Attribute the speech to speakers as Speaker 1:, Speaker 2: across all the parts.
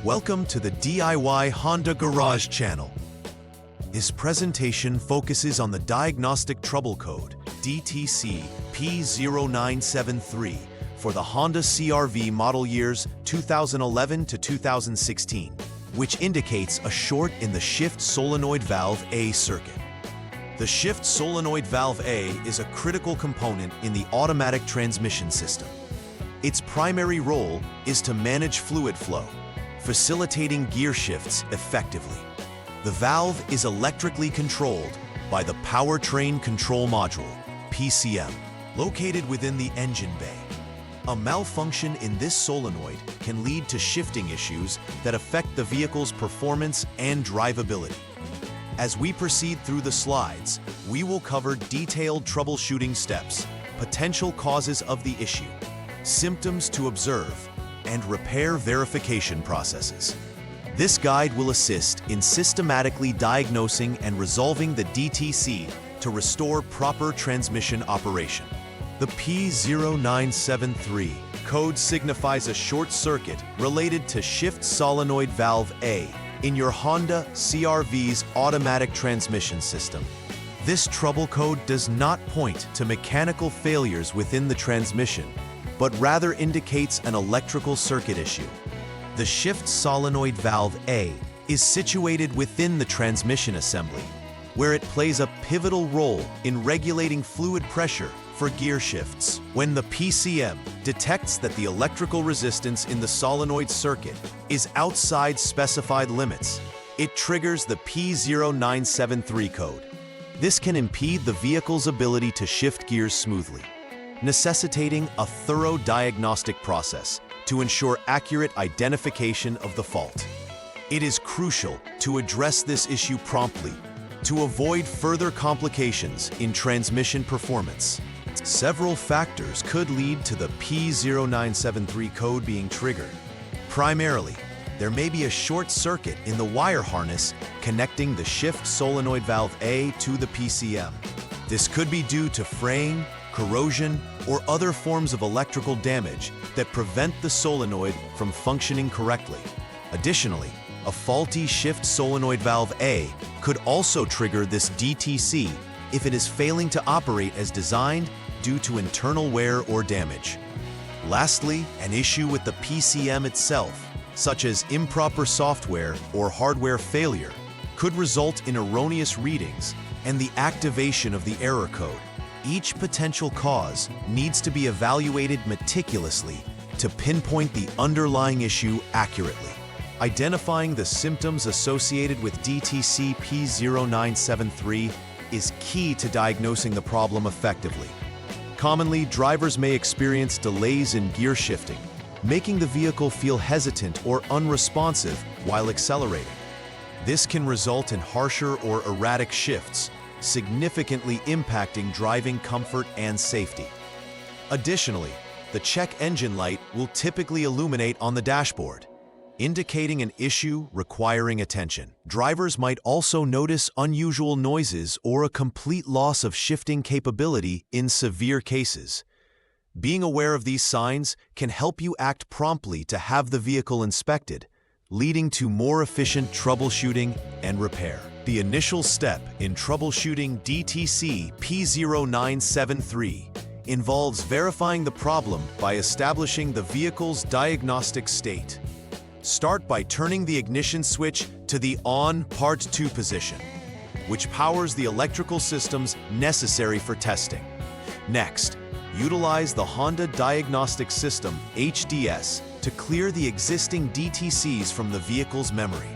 Speaker 1: Welcome to the DIY Honda Garage channel. This presentation focuses on the diagnostic trouble code DTC P0973 for the Honda CRV model years 2011 to 2016, which indicates a short in the Shift Solenoid Valve A circuit. The Shift Solenoid Valve A is a critical component in the automatic transmission system. Its primary role is to manage fluid flow, facilitating gear shifts effectively. The valve is electrically controlled by the Powertrain Control Module, PCM, located within the engine bay. A malfunction in this solenoid can lead to shifting issues that affect the vehicle's performance and drivability. As we proceed through the slides, we will cover detailed troubleshooting steps, potential causes of the issue, symptoms to observe, and repair verification processes. This guide will assist in systematically diagnosing and resolving the DTC to restore proper transmission operation. The P0973 code signifies a short circuit related to Shift Solenoid Valve A in your Honda CRV's automatic transmission system. This trouble code does not point to mechanical failures within the transmission, but rather indicates an electrical circuit issue. The Shift Solenoid Valve A is situated within the transmission assembly, where it plays a pivotal role in regulating fluid pressure for gear shifts. When the PCM detects that the electrical resistance in the solenoid circuit is outside specified limits, it triggers the P0973 code. This can impede the vehicle's ability to shift gears smoothly, necessitating a thorough diagnostic process to ensure accurate identification of the fault. It is crucial to address this issue promptly to avoid further complications in transmission performance. Several factors could lead to the P0973 code being triggered. Primarily, there may be a short circuit in the wire harness connecting the Shift Solenoid Valve A to the PCM. This could be due to fraying, corrosion, or other forms of electrical damage that prevent the solenoid from functioning correctly. Additionally, a faulty Shift Solenoid Valve A could also trigger this DTC if it is failing to operate as designed due to internal wear or damage. Lastly, an issue with the PCM itself, such as improper software or hardware failure, could result in erroneous readings and the activation of the error code. Each potential cause needs to be evaluated meticulously to pinpoint the underlying issue accurately. Identifying the symptoms associated with DTC P0973 is key to diagnosing the problem effectively. Commonly, drivers may experience delays in gear shifting, making the vehicle feel hesitant or unresponsive while accelerating. This can result in harsher or erratic shifts, significantly impacting driving comfort and safety. Additionally, the check engine light will typically illuminate on the dashboard, indicating an issue requiring attention. Drivers might also notice unusual noises or a complete loss of shifting capability in severe cases. Being aware of these signs can help you act promptly to have the vehicle inspected, leading to more efficient troubleshooting and repair. The initial step in troubleshooting DTC P0973 involves verifying the problem by establishing the vehicle's diagnostic state. Start by turning the ignition switch to the on Part 2 position, which powers the electrical systems necessary for testing. Next, utilize the Honda Diagnostic System HDS to clear the existing DTCs from the vehicle's memory.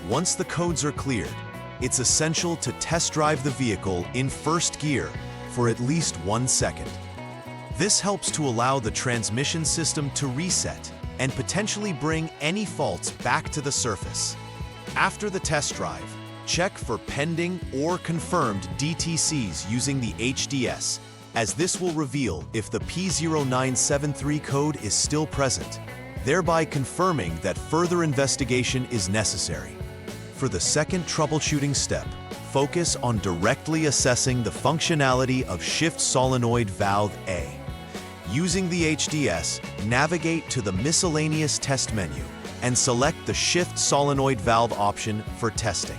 Speaker 1: Once the codes are cleared, it's essential to test drive the vehicle in first gear for at least 1 second. This helps to allow the transmission system to reset and potentially bring any faults back to the surface. After the test drive, check for pending or confirmed DTCs using the HDS, as this will reveal if the P0973 code is still present, thereby confirming that further investigation is necessary. For the second troubleshooting step, focus on directly assessing the functionality of Shift Solenoid Valve A. Using the HDS, navigate to the Miscellaneous Test menu and select the Shift Solenoid Valve option for testing.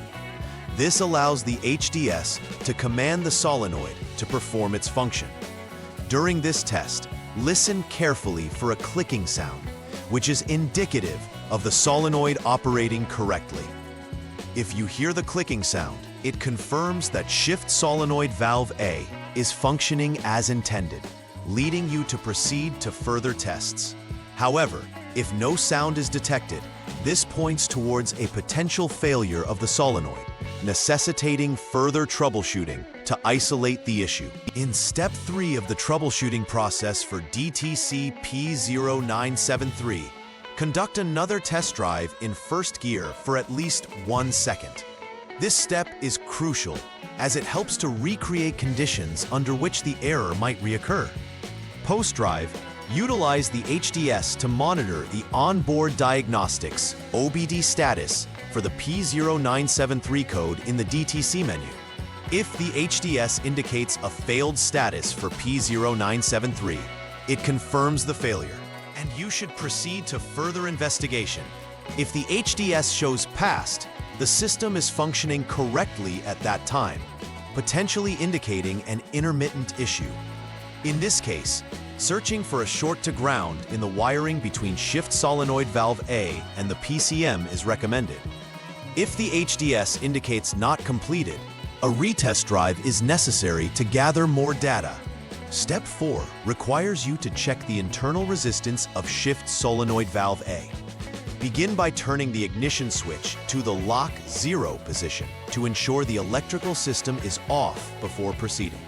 Speaker 1: This allows the HDS to command the solenoid to perform its function. During this test, listen carefully for a clicking sound, which is indicative of the solenoid operating correctly. If you hear the clicking sound, it confirms that Shift Solenoid Valve A is functioning as intended, leading you to proceed to further tests. However, if no sound is detected, this points towards a potential failure of the solenoid, necessitating further troubleshooting to isolate the issue. In Step 3 of the troubleshooting process for DTC P0973, conduct another test drive in first gear for at least 1 second. This step is crucial as it helps to recreate conditions under which the error might reoccur. Post-drive, utilize the HDS to monitor the onboard diagnostics (OBD) status for the P0973 code in the DTC menu. If the HDS indicates a failed status for P0973, it confirms the failure, and you should proceed to further investigation. If the HDS shows passed, the system is functioning correctly at that time, potentially indicating an intermittent issue. In this case, searching for a short to ground in the wiring between Shift Solenoid Valve A and the PCM is recommended. If the HDS indicates not completed, a retest drive is necessary to gather more data. Step 4 requires you to check the internal resistance of Shift Solenoid Valve A. Begin by turning the ignition switch to the lock 0 position to ensure the electrical system is off before proceeding.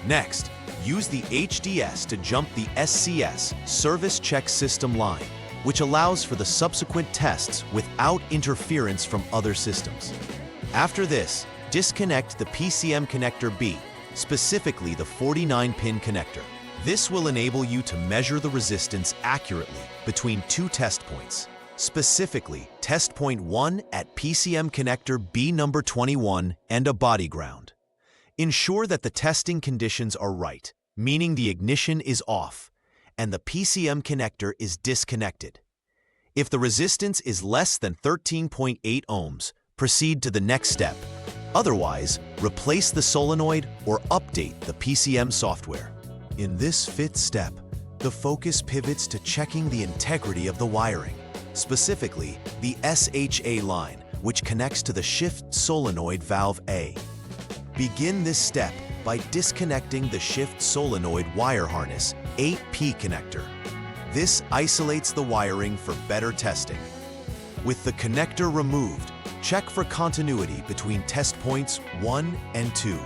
Speaker 1: Next, use the HDS to jump the SCS Service Check System line, which allows for the subsequent tests without interference from other systems. After this, disconnect the PCM connector B, specifically the 49-pin connector. This will enable you to measure the resistance accurately between 2 test points, specifically test point 1 at PCM connector B number 21 and a body ground. Ensure that the testing conditions are right, meaning the ignition is off and the PCM connector is disconnected. If the resistance is less than 13.8 ohms, proceed to the next step. Otherwise, replace the solenoid or update the PCM software. In this 5th step, the focus pivots to checking the integrity of the wiring, specifically the SHA line, which connects to the Shift Solenoid Valve A. Begin this step by disconnecting the Shift Solenoid wire harness 8P connector. This isolates the wiring for better testing. With the connector removed, check for continuity between test points 1 and 2.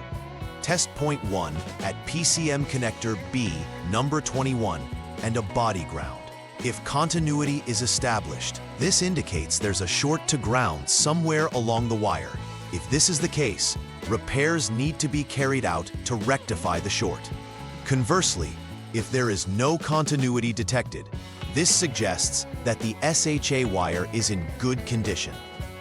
Speaker 1: Test point 1 at PCM connector B number 21 and a body ground. If continuity is established, this indicates there's a short to ground somewhere along the wire. If this is the case, repairs need to be carried out to rectify the short. Conversely, if there is no continuity detected, this suggests that the SHA wire is in good condition,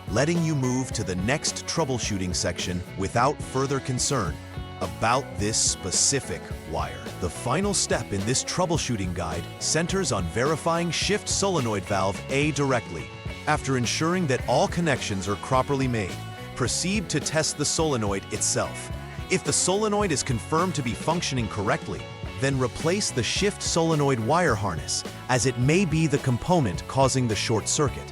Speaker 1: letting you move to the next troubleshooting section without further concern about this specific wire. The final step in this troubleshooting guide centers on verifying Shift Solenoid Valve A directly. After ensuring that all connections are properly made, proceed to test the solenoid itself. If the solenoid is confirmed to be functioning correctly, then replace the Shift Solenoid wire harness, as it may be the component causing the short circuit.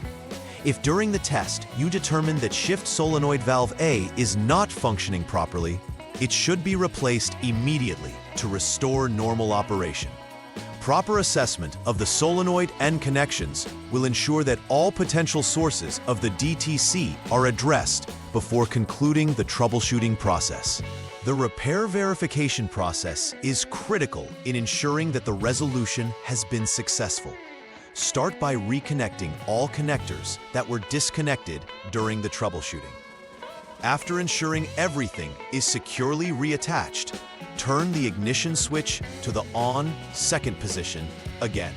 Speaker 1: If during the test you determine that Shift Solenoid Valve A is not functioning properly, it should be replaced immediately to restore normal operation. Proper assessment of the solenoid and connections will ensure that all potential sources of the DTC are addressed before concluding the troubleshooting process. The repair verification process is critical in ensuring that the resolution has been successful. Start by reconnecting all connectors that were disconnected during the troubleshooting. After ensuring everything is securely reattached, turn the ignition switch to the on second position again.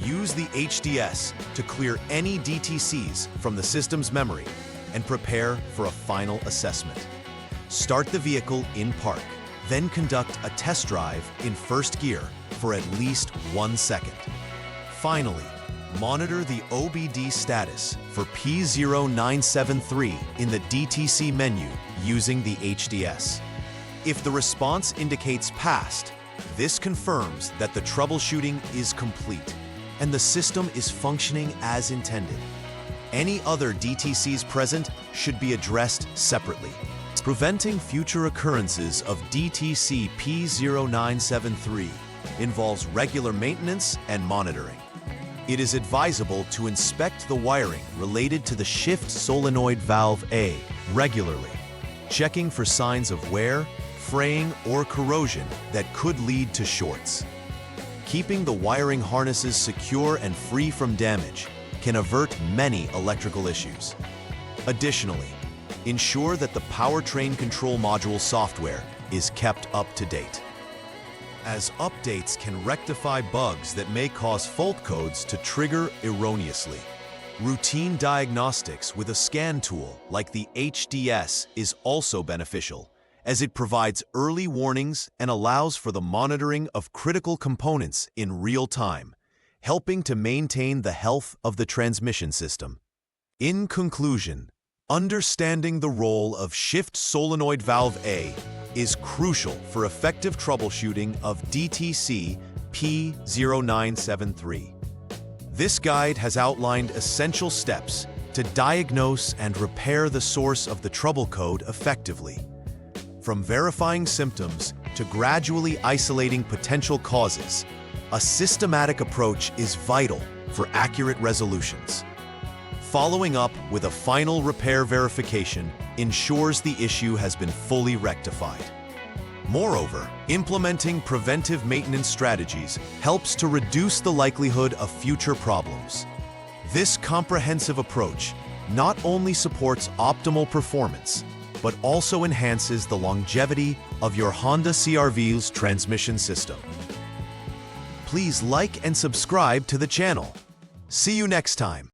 Speaker 1: Use the HDS to clear any DTCs from the system's memory and prepare for a final assessment. Start the vehicle in park, then conduct a test drive in first gear for at least 1 second. Finally, monitor the OBD status for P0973 in the DTC menu using the HDS. If the response indicates passed, this confirms that the troubleshooting is complete and the system is functioning as intended. Any other DTCs present should be addressed separately. Preventing future occurrences of DTC P0973 involves regular maintenance and monitoring. It is advisable to inspect the wiring related to the Shift Solenoid Valve A regularly, checking for signs of wear, fraying, or corrosion that could lead to shorts. Keeping the wiring harnesses secure and free from damage can avert many electrical issues. Additionally, ensure that the powertrain control module software is kept up to date, as updates can rectify bugs that may cause fault codes to trigger erroneously. Routine diagnostics with a scan tool like the HDS is also beneficial, as it provides early warnings and allows for the monitoring of critical components in real time, helping to maintain the health of the transmission system. In conclusion, understanding the role of Shift Solenoid Valve A is crucial for effective troubleshooting of DTC P0973. This guide has outlined essential steps to diagnose and repair the source of the trouble code effectively. From verifying symptoms to gradually isolating potential causes, a systematic approach is vital for accurate resolutions. Following up with a final repair verification ensures the issue has been fully rectified. Moreover, implementing preventive maintenance strategies helps to reduce the likelihood of future problems. This comprehensive approach not only supports optimal performance, but also enhances the longevity of your Honda CRV's transmission system. Please like and subscribe to the channel. See you next time.